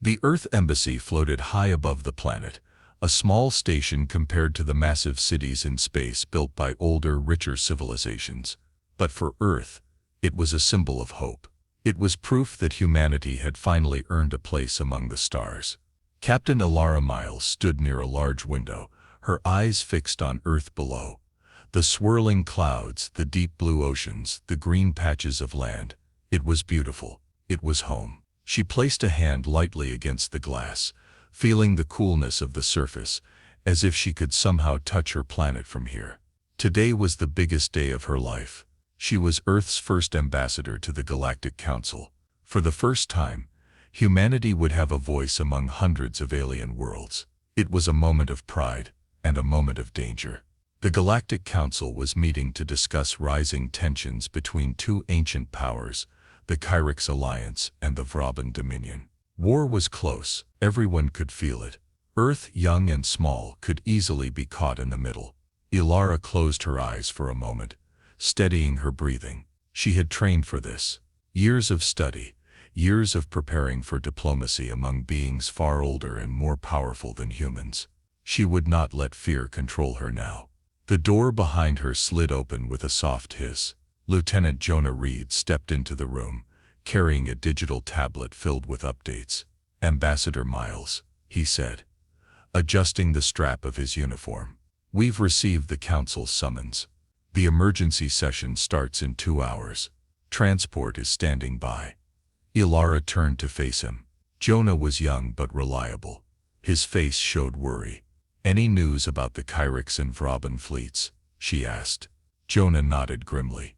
The Earth Embassy floated high above the planet, a small station compared to the massive cities in space built by older, richer civilizations. But for Earth, it was a symbol of hope. It was proof that humanity had finally earned a place among the stars. Captain Alara Miles stood near a large window, her eyes fixed on Earth below. The swirling clouds, the deep blue oceans, the green patches of land. It was beautiful. It was home. She placed a hand lightly against the glass, feeling the coolness of the surface, as if she could somehow touch her planet from here. Today was the biggest day of her life. She was Earth's first ambassador to the Galactic Council. For the first time, humanity would have a voice among hundreds of alien worlds. It was a moment of pride and a moment of danger. The Galactic Council was meeting to discuss rising tensions between two ancient powers, the Kyrix Alliance and the Vraban Dominion. War was close. Everyone could feel it. Earth, young and small, could easily be caught in the middle. Ilara closed her eyes for a moment, steadying her breathing. She had trained for this. Years of study, years of preparing for diplomacy among beings far older and more powerful than humans. She would not let fear control her now. The door behind her slid open with a soft hiss. Lieutenant Jonah Reed stepped into the room, carrying a digital tablet filled with updates. "Ambassador Miles," he said, adjusting the strap of his uniform. "We've received the Council's summons. The emergency session starts in 2 hours. Transport is standing by." Ilara turned to face him. Jonah was young but reliable. His face showed worry. "Any news about the Kyrix and Vraban fleets?" she asked. Jonah nodded grimly.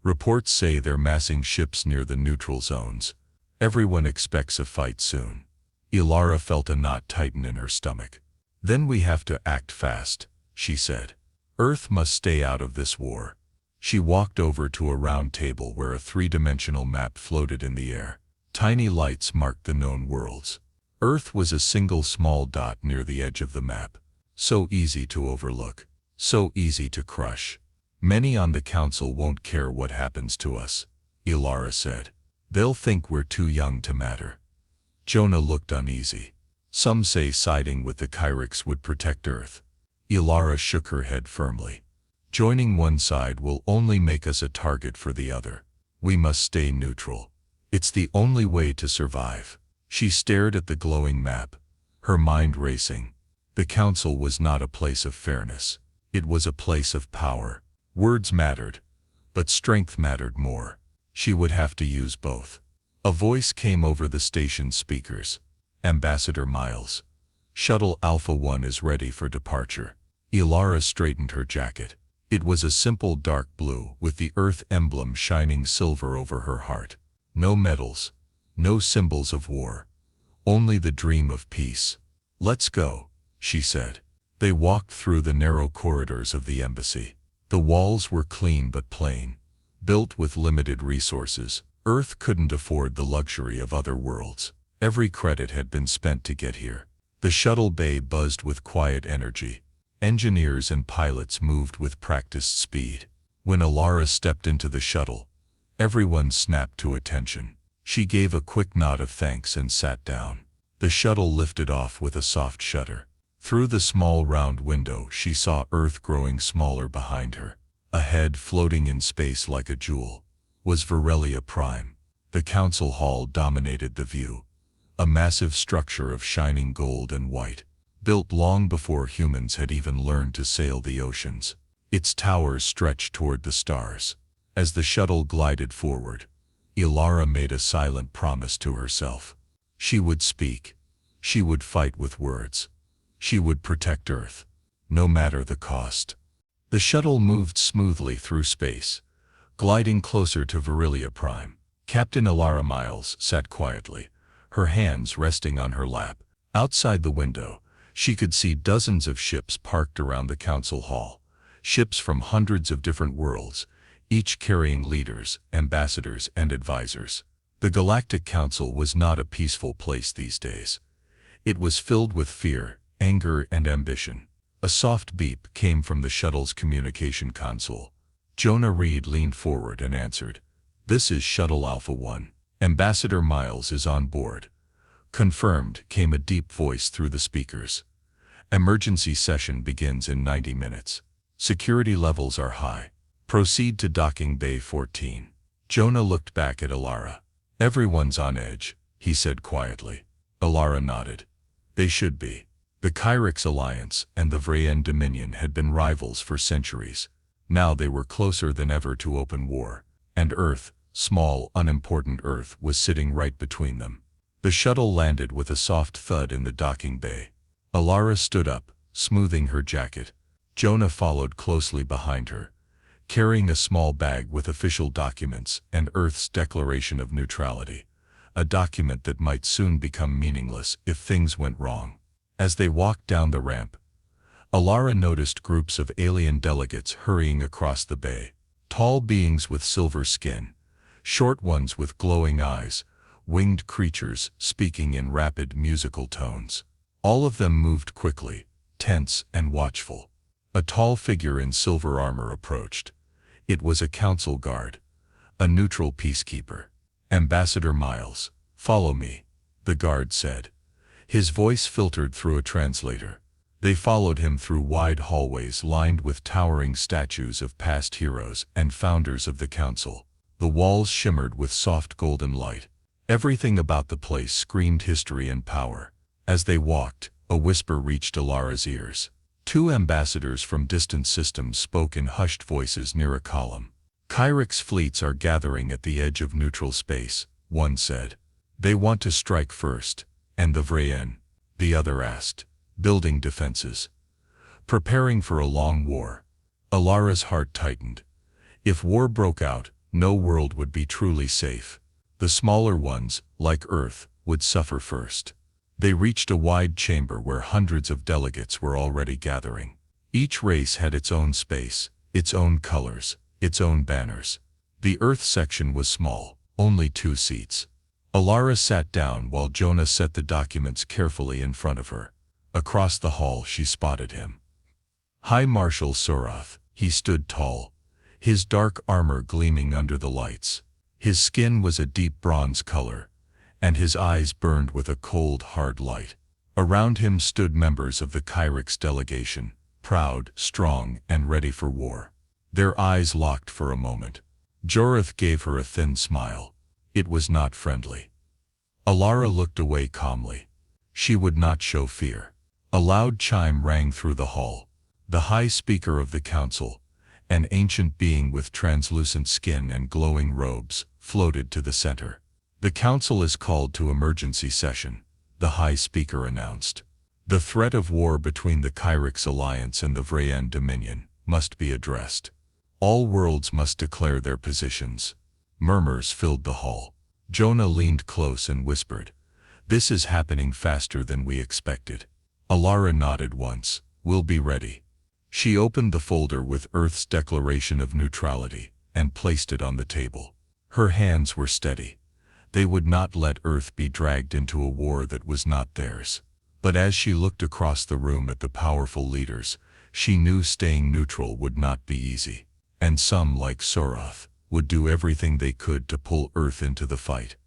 "Reports say they're massing ships near the neutral zones. Everyone expects a fight soon." Ilara felt a knot tighten in her stomach. "Then we have to act fast," she said. "Earth must stay out of this war." She walked over to a round table where a three-dimensional map floated in the air. Tiny lights marked the known worlds. Earth was a single small dot near the edge of the map. So easy to overlook. So easy to crush. "Many on the Council won't care what happens to us," Ilara said. "They'll think we're too young to matter." Jonah looked uneasy. "Some say siding with the Kyrix would protect Earth." Ilara shook her head firmly. "Joining one side will only make us a target for the other. We must stay neutral. It's the only way to survive." She stared at the glowing map, her mind racing. The Council was not a place of fairness. It was a place of power. Words mattered, but strength mattered more. She would have to use both. A voice came over the station speakers. "Ambassador Miles, Shuttle Alpha 1 is ready for departure." Ilara straightened her jacket. It was a simple dark blue with the Earth emblem shining silver over her heart. No medals, no symbols of war, only the dream of peace. "Let's go," she said. They walked through the narrow corridors of the embassy. The walls were clean but plain, built with limited resources. Earth couldn't afford the luxury of other worlds. Every credit had been spent to get here. The shuttle bay buzzed with quiet energy. Engineers and pilots moved with practiced speed. When Ilara stepped into the shuttle, everyone snapped to attention. She gave a quick nod of thanks and sat down. The shuttle lifted off with a soft shudder. Through the small round window she saw Earth growing smaller behind her. Ahead, floating in space like a jewel, was Varelia Prime. The Council Hall dominated the view. A massive structure of shining gold and white, built long before humans had even learned to sail the oceans. Its towers stretched toward the stars. As the shuttle glided forward, Ilara made a silent promise to herself. She would speak. She would fight with words. She would protect Earth, no matter the cost. The shuttle moved smoothly through space, gliding closer to Varelia Prime. Captain Ilara Miles sat quietly, her hands resting on her lap. Outside the window, she could see dozens of ships parked around the Council Hall. Ships from hundreds of different worlds, each carrying leaders, ambassadors, and advisors. The Galactic Council was not a peaceful place these days. It was filled with fear, anger, and ambition. A soft beep came from the shuttle's communication console. Jonah Reed leaned forward and answered. "This is Shuttle Alpha 1. Ambassador Miles is on board. Confirmed, came a deep voice through the speakers. Emergency session begins in 90 minutes. Security levels are high. Proceed to docking bay 14. Jonah looked back at Alara. Everyone's on edge, he said quietly. Alara nodded. They should be. The Kyrix Alliance and the Vrayan Dominion had been rivals for centuries. Now they were closer than ever to open war. And Earth, small, unimportant Earth, was sitting right between them. The shuttle landed with a soft thud in the docking bay. Alara stood up, smoothing her jacket. Jonah followed closely behind her, carrying a small bag with official documents and Earth's Declaration of Neutrality, a document that might soon become meaningless if things went wrong. As they walked down the ramp, Alara noticed groups of alien delegates hurrying across the bay. Tall beings with silver skin, short ones with glowing eyes, winged creatures speaking in rapid musical tones. All of them moved quickly, tense and watchful. A tall figure in silver armor approached. It was a council guard, a neutral peacekeeper. Ambassador Miles, follow me, the guard said. His voice filtered through a translator. They followed him through wide hallways lined with towering statues of past heroes and founders of the council. The walls shimmered with soft golden light. Everything about the place screamed history and power. As they walked, a whisper reached Alara's ears. Two ambassadors from distant systems spoke in hushed voices near a column. Kyrix fleets are gathering at the edge of neutral space, one said. They want to strike first. And the Vrayan, the other asked. Building defenses. Preparing for a long war. Alara's heart tightened. If war broke out, no world would be truly safe. The smaller ones, like Earth, would suffer first. They reached a wide chamber where hundreds of delegates were already gathering. Each race had its own space, its own colors, its own banners. The Earth section was small, only 2 seats. Alara sat down while Jonah set the documents carefully in front of her. Across the hall she spotted him. High Marshal Sorath. He stood tall, his dark armor gleaming under the lights. His skin was a deep bronze color, and his eyes burned with a cold, hard light. Around him stood members of the Kyrix delegation, proud, strong, and ready for war. Their eyes locked for a moment. Jorath gave her a thin smile. It was not friendly. Alara looked away calmly. She would not show fear. A loud chime rang through the hall. The High Speaker of the Council, an ancient being with translucent skin and glowing robes, floated to the center. The Council is called to emergency session, the High Speaker announced. The threat of war between the Kyrix Alliance and the Vrayan Dominion must be addressed. All worlds must declare their positions. Murmurs filled the hall. Jonah leaned close and whispered, "This is happening faster than we expected." Alara nodded once. "We'll be ready." She opened the folder with Earth's Declaration of Neutrality and placed it on the table. Her hands were steady. They would not let Earth be dragged into a war that was not theirs. But as she looked across the room at the powerful leaders, she knew staying neutral would not be easy. And some, like Sorath, would do everything they could to pull Earth into the fight.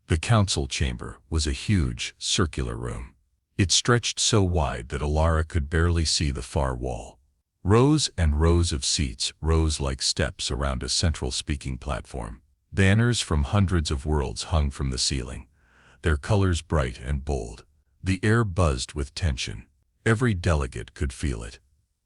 The council chamber was a huge, circular room. It stretched so wide that Alara could barely see the far wall. Rows and rows of seats rose like steps around a central speaking platform. Banners from hundreds of worlds hung from the ceiling, their colors bright and bold. The air buzzed with tension. Every delegate could feel it.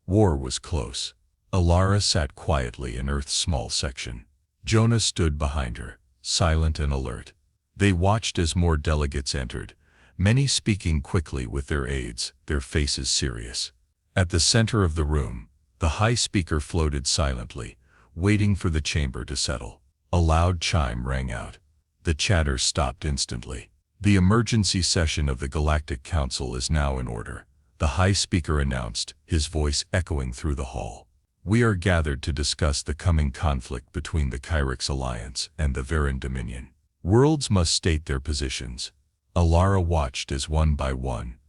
War was close. Alara sat quietly in Earth's small section. Jonah stood behind her, silent and alert. They watched as more delegates entered, many speaking quickly with their aides, their faces serious. At the center of the room, the High Speaker floated silently, waiting for the chamber to settle. A loud chime rang out. The chatter stopped instantly. "The emergency session of the Galactic Council is now in order," the High Speaker announced, his voice echoing through the hall. "We are gathered to discuss the coming conflict between the Kyrix Alliance and the Vrayan Dominion. Worlds must state their positions." Alara watched as one by one,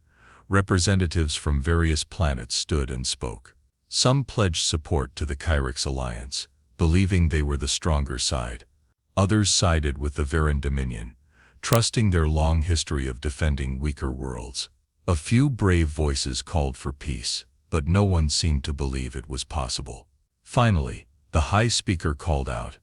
representatives from various planets stood and spoke. Some pledged support to the Kyrix Alliance, believing they were the stronger side. Others sided with the Vrayan Dominion, trusting their long history of defending weaker worlds. A few brave voices called for peace, but no one seemed to believe it was possible. Finally, the High Speaker called out,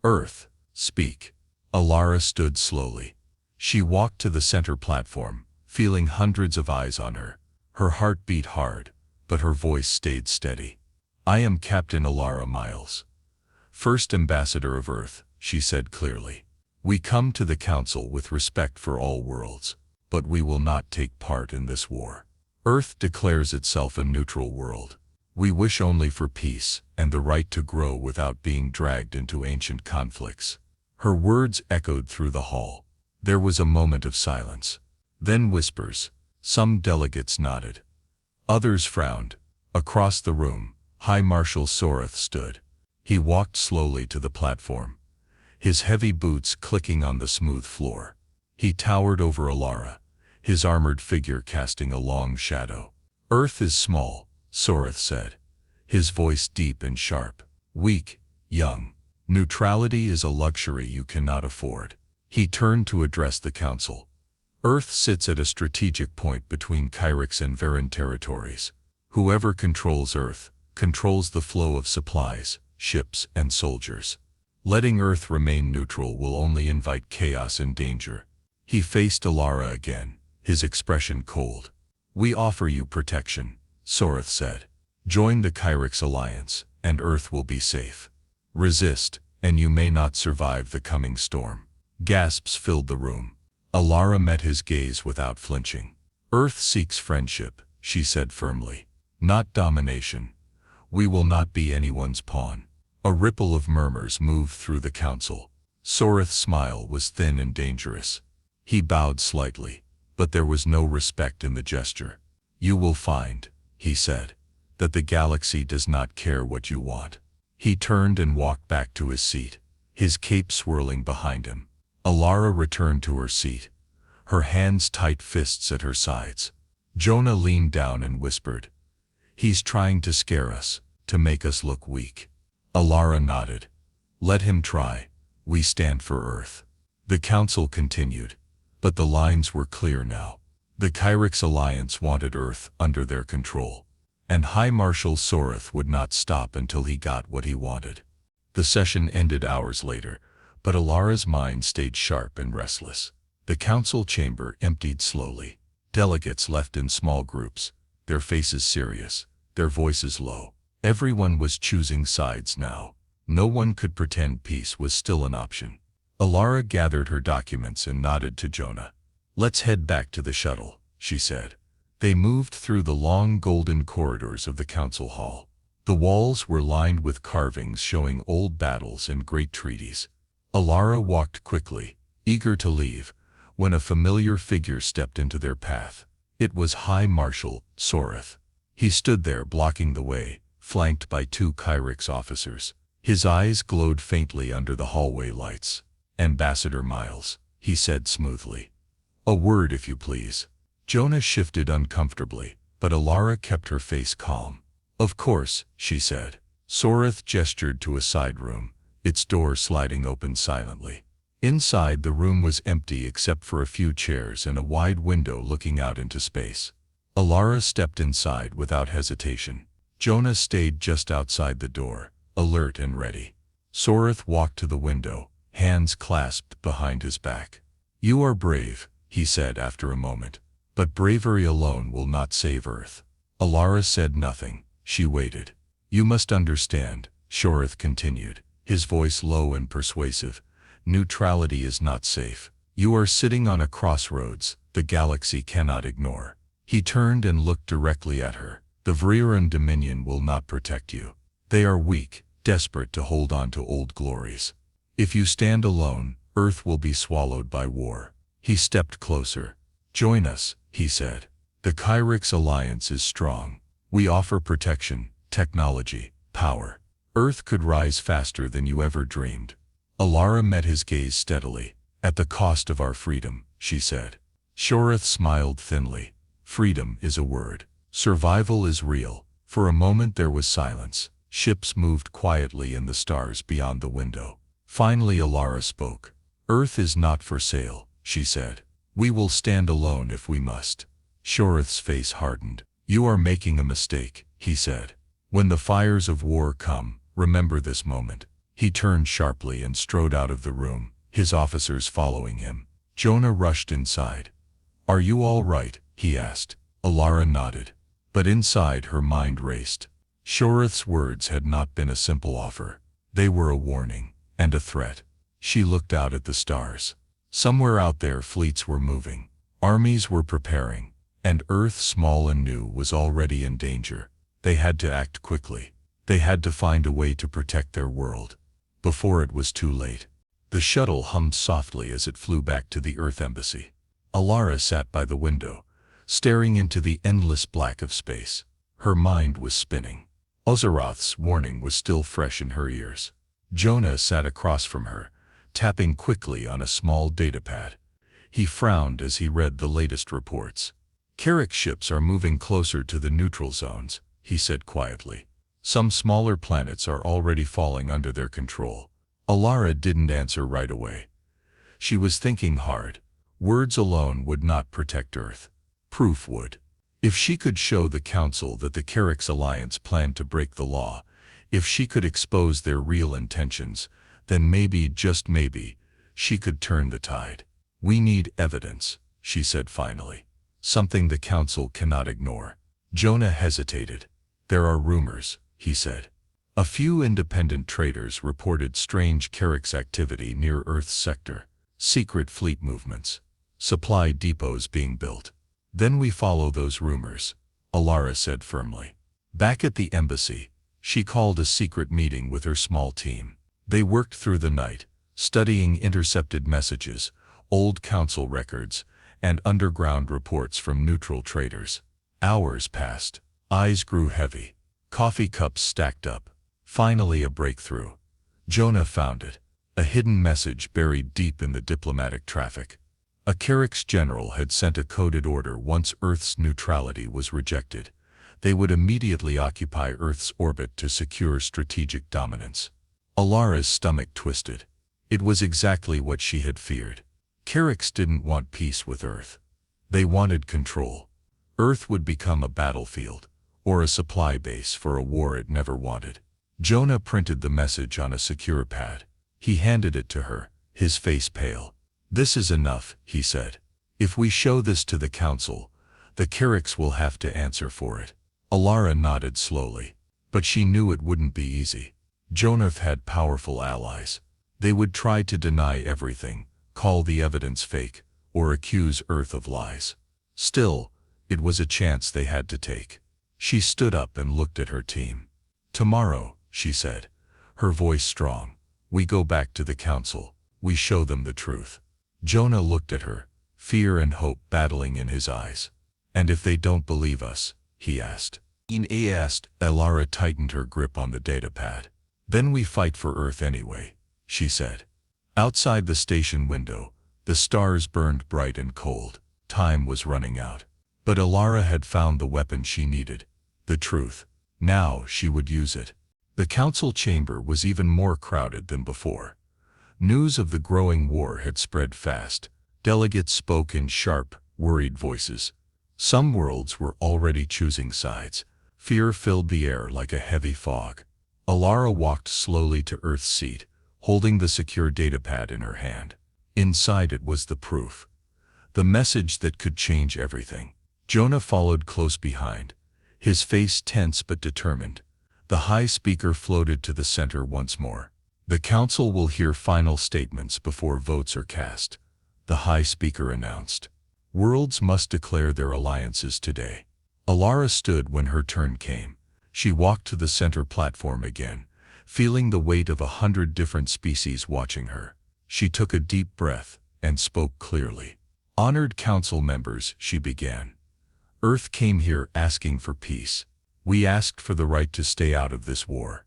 "Earth, speak." Alara stood slowly. She walked to the center platform, feeling hundreds of eyes on her. Her heart beat hard, but her voice stayed steady. "I am Captain Alara Miles, First Ambassador of Earth," she said clearly. "We come to the Council with respect for all worlds, but we will not take part in this war. Earth declares itself a neutral world. We wish only for peace and the right to grow without being dragged into ancient conflicts." Her words echoed through the hall. There was a moment of silence. Then whispers. Some delegates nodded. Others frowned. Across the room, High Marshal Soreth stood. He walked slowly to the platform, his heavy boots clicking on the smooth floor. He towered over Alara, his armored figure casting a long shadow. "Earth is small," Soreth said, his voice deep and sharp. "Weak, young. Neutrality is a luxury you cannot afford." He turned to address the council. "Earth sits at a strategic point between Kyrix and Varen territories. Whoever controls Earth controls the flow of supplies, ships, and soldiers. Letting Earth remain neutral will only invite chaos and danger." He faced Alara again, his expression cold. "We offer you protection," Soreth said. "Join the Kyrix alliance, and Earth will be safe. Resist, and you may not survive the coming storm." Gasps filled the room. Alara met his gaze without flinching. "Earth seeks friendship," she said firmly, "not domination. We will not be anyone's pawn." A ripple of murmurs moved through the council. Soreth's smile was thin and dangerous. He bowed slightly, but there was no respect in the gesture. "You will find," he said, "that the galaxy does not care what you want." He turned and walked back to his seat, his cape swirling behind him. Alara returned to her seat, her hands tight fists at her sides. Jonah leaned down and whispered, "He's trying to scare us, to make us look weak." Alara nodded. "Let him try. We stand for Earth." The council continued, but the lines were clear now. The Kyrix alliance wanted Earth under their control, and High Marshal Soreth would not stop until he got what he wanted. The session ended hours later, but Alara's mind stayed sharp and restless. The council chamber emptied slowly. Delegates left in small groups, their faces serious, their voices low. Everyone was choosing sides now. No one could pretend peace was still an option. Alara gathered her documents and nodded to Jonah. "Let's head back to the shuttle," she said. They moved through the long golden corridors of the council hall. The walls were lined with carvings showing old battles and great treaties. Alara walked quickly, eager to leave, when a familiar figure stepped into their path. It was High Marshal Soreth. He stood there blocking the way, flanked by two Kyrix officers. His eyes glowed faintly under the hallway lights. "Ambassador Miles," he said smoothly. "A word if you please." Jonah shifted uncomfortably, but Alara kept her face calm. "Of course," she said. Soreth gestured to a side room, its door sliding open silently. Inside, the room was empty except for a few chairs and a wide window looking out into space. Alara stepped inside without hesitation. Jonah stayed just outside the door, alert and ready. Soreth walked to the window, hands clasped behind his back. "You are brave," he said after a moment, "but bravery alone will not save Earth." Alara said nothing. She waited. "You must understand," Soreth continued, his voice low and persuasive. "Neutrality is not safe. You are sitting on a crossroads the galaxy cannot ignore." He turned and looked directly at her. "The Vreeran Dominion will not protect you. They are weak, desperate to hold on to old glories. If you stand alone, Earth will be swallowed by war." He stepped closer. "Join us," he said. "The Kyrix alliance is strong. We offer protection, technology, power. Earth could rise faster than you ever dreamed." Alara met his gaze steadily. "At the cost of our freedom," she said. Soreth smiled thinly. "Freedom is a word. Survival is real." For a moment there was silence. Ships moved quietly in the stars beyond the window. Finally Alara spoke. "Earth is not for sale," she said. We will stand alone if we must. Shorth's face hardened. You are making a mistake, he said. When the fires of war come, remember this moment. He turned sharply and strode out of the room, his officers following him. Jonah rushed inside. Are you all right? He asked. Alara nodded. But inside her mind raced. Shorth's words had not been a simple offer. They were a warning and a threat. She looked out at the stars. Somewhere out there fleets were moving. Armies were preparing. And Earth, small and new, was already in danger. They had to act quickly. They had to find a way to protect their world before it was too late. The shuttle hummed softly as it flew back to the Earth Embassy. Alara sat by the window, staring into the endless black of space. Her mind was spinning. Ozaroth's warning was still fresh in her ears. Jonah sat across from her, tapping quickly on a small datapad. He frowned as he read the latest reports. Carrick ships are moving closer to the neutral zones, he said quietly. Some smaller planets are already falling under their control. Alara didn't answer right away. She was thinking hard. Words alone would not protect Earth. Proof would. If she could show the Council that the Carrick's alliance planned to break the law, if she could expose their real intentions, then maybe, just maybe, she could turn the tide. We need evidence, she said finally. Something the Council cannot ignore. Jonah hesitated. There are rumors, he said. A few independent traders reported strange Carrick's activity near Earth's sector. Secret fleet movements. Supply depots being built. Then we follow those rumors, Alara said firmly. Back at the embassy, she called a secret meeting with her small team. They worked through the night, studying intercepted messages, old Council records, and underground reports from neutral traders. Hours passed. Eyes grew heavy. Coffee cups stacked up. Finally a breakthrough. Jonah found it. A hidden message buried deep in the diplomatic traffic. A Carrick's general had sent a coded order once Earth's neutrality was rejected. They would immediately occupy Earth's orbit to secure strategic dominance. Alara's stomach twisted. It was exactly what she had feared. Carrick's didn't want peace with Earth. They wanted control. Earth would become a battlefield, or a supply base for a war it never wanted. Jonah printed the message on a secure pad. He handed it to her, his face pale. This is enough, he said. If we show this to the Council, the Carricks will have to answer for it. Alara nodded slowly, but she knew it wouldn't be easy. Jonah had powerful allies. They would try to deny everything, call the evidence fake, or accuse Earth of lies. Still, it was a chance they had to take. She stood up and looked at her team. Tomorrow, she said, her voice strong, we go back to the Council. We show them the truth. Jonah looked at her, fear and hope battling in his eyes. And if they don't believe us, he asked. Alara tightened her grip on the datapad. Then we fight for Earth anyway, she said. Outside the station window, the stars burned bright and cold. Time was running out. But Alara had found the weapon she needed, the truth. Now she would use it. The Council chamber was even more crowded than before. News of the growing war had spread fast. Delegates spoke in sharp, worried voices. Some worlds were already choosing sides. Fear filled the air like a heavy fog. Alara walked slowly to Earth's seat, holding the secure datapad in her hand. Inside it was the proof. The message that could change everything. Jonah followed close behind, his face tense but determined. The high speaker floated to the center once more. The Council will hear final statements before votes are cast, the high speaker announced. Worlds must declare their alliances today. Alara stood when her turn came. She walked to the center platform again, feeling the weight of 100 different species watching her. She took a deep breath and spoke clearly. Honored Council members, she began. Earth came here asking for peace. We asked for the right to stay out of this war.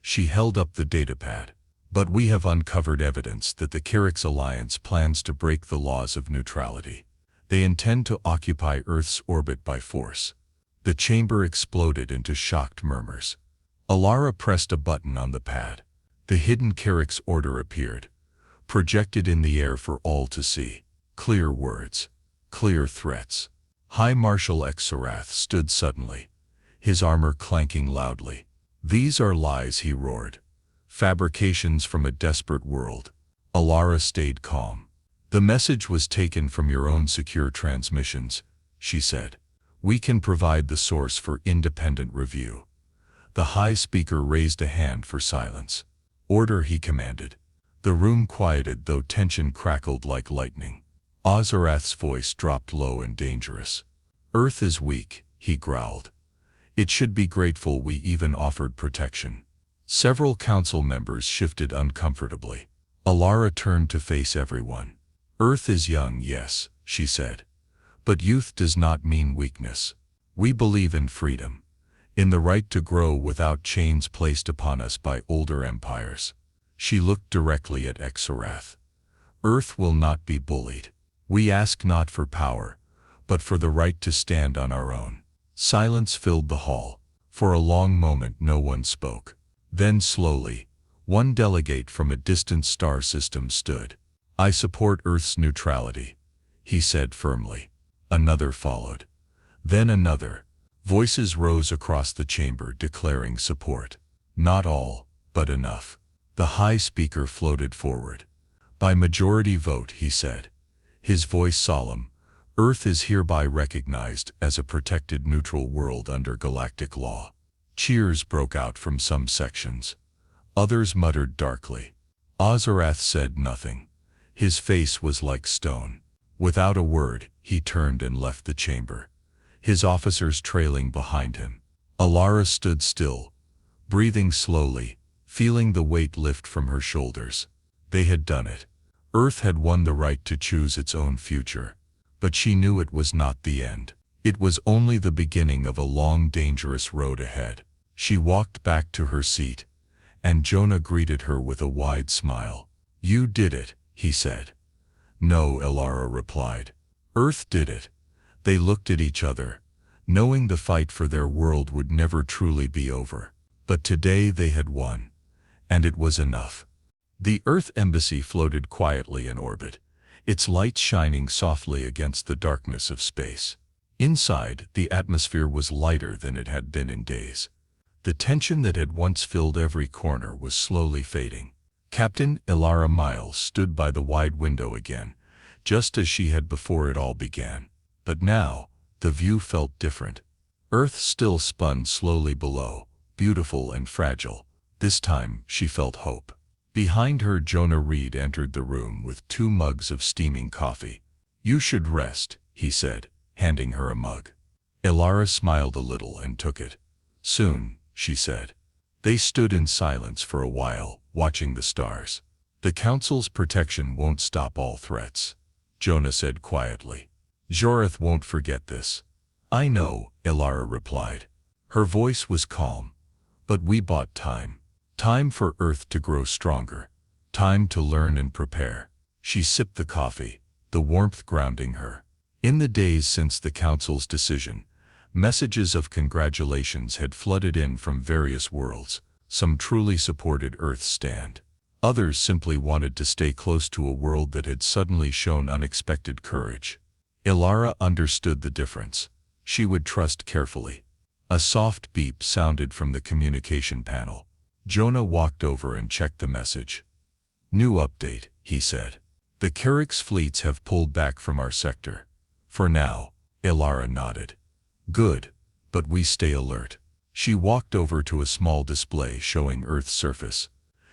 She held up the datapad. But we have uncovered evidence that the Carrick's alliance plans to break the laws of neutrality. They intend to occupy Earth's orbit by force. The chamber exploded into shocked murmurs. Alara pressed a button on the pad. The hidden Carrick's order appeared, projected in the air for all to see. Clear words. Clear threats. High Marshal Xerath stood suddenly, his armor clanking loudly. These are lies, he roared. Fabrications from a desperate world. Alara stayed calm. The message was taken from your own secure transmissions, she said. We can provide the source for independent review. The High Speaker raised a hand for silence. Order, he commanded. The room quieted, though tension crackled like lightning. Ozarath's voice dropped low and dangerous. Earth is weak, he growled. It should be grateful we even offered protection. Several council members shifted uncomfortably. Alara turned to face everyone. Earth is young, yes, she said. But youth does not mean weakness. We believe in freedom, in the right to grow without chains placed upon us by older empires. She looked directly at Xerath. Earth will not be bullied. We ask not for power, but for the right to stand on our own. Silence filled the hall. For a long moment no one spoke. Then slowly, one delegate from a distant star system stood. I support Earth's neutrality, he said firmly. Another followed. Then another. Voices rose across the chamber declaring support. Not all, but enough. The High Speaker floated forward. By majority vote, he said, his voice solemn, Earth is hereby recognized as a protected neutral world under galactic law. Cheers broke out from some sections. Others muttered darkly. Ozarath said nothing. His face was like stone. Without a word, he turned and left the chamber, his officers trailing behind him. Alara stood still, breathing slowly, feeling the weight lift from her shoulders. They had done it. Earth had won the right to choose its own future. But she knew it was not the end. It was only the beginning of a long, dangerous road ahead. She walked back to her seat, and Jonah greeted her with a wide smile. You did it, he said. No, Alara replied. Earth did it. They looked at each other, knowing the fight for their world would never truly be over. But today they had won, and it was enough. The Earth Embassy floated quietly in orbit, its lights shining softly against the darkness of space. Inside, the atmosphere was lighter than it had been in days. The tension that had once filled every corner was slowly fading. Captain Alara Miles stood by the wide window again, just as she had before it all began. But now, the view felt different. Earth still spun slowly below, beautiful and fragile. This time, she felt hope. Behind her, Jonah Reed entered the room with 2 mugs of steaming coffee. You should rest, he said, handing her a mug. Alara smiled a little and took it. Soon, she said. They stood in silence for a while, watching the stars. The Council's protection won't stop all threats, Jonah said quietly. Joreth won't forget this. I know, Alara replied. Her voice was calm. But we bought time. Time for Earth to grow stronger. Time to learn and prepare. She sipped the coffee, the warmth grounding her. In the days since the Council's decision, messages of congratulations had flooded in from various worlds. Some truly supported Earth's stand. Others simply wanted to stay close to a world that had suddenly shown unexpected courage. Alara understood the difference. She would trust carefully. A soft beep sounded from the communication panel. Jonah walked over and checked the message. New update, he said. The Carrick's fleets have pulled back from our sector. For now, Alara nodded. Good, but we stay alert. She walked over to a small display showing Earth's surface.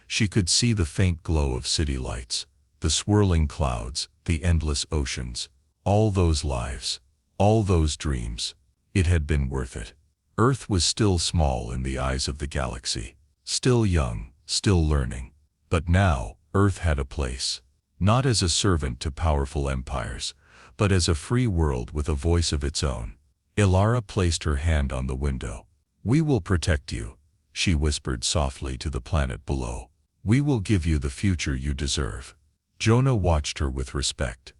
She could see the faint glow of city lights, the swirling clouds, the endless oceans. All those lives, all those dreams. It had been worth it. Earth was still small in the eyes of the galaxy. Still young, still learning. But now, Earth had a place. Not as a servant to powerful empires, but as a free world with a voice of its own. Alara placed her hand on the window. We will protect you, she whispered softly to the planet below. We will give you the future you deserve. Jonah watched her with respect.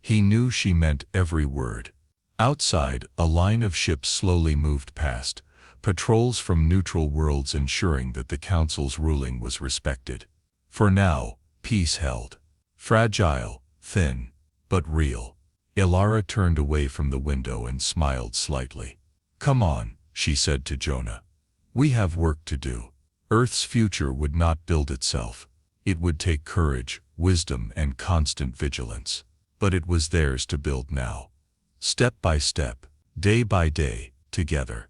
He knew she meant every word. Outside, a line of ships slowly moved past, patrols from neutral worlds ensuring that the Council's ruling was respected. For now, peace held. Fragile, thin, but real. Ilara turned away from the window and smiled slightly. "Come on," she said to Jonah. "We have work to do." Earth's future would not build itself. It would take courage, wisdom, and constant vigilance. But it was theirs to build now. Step by step, day by day, together.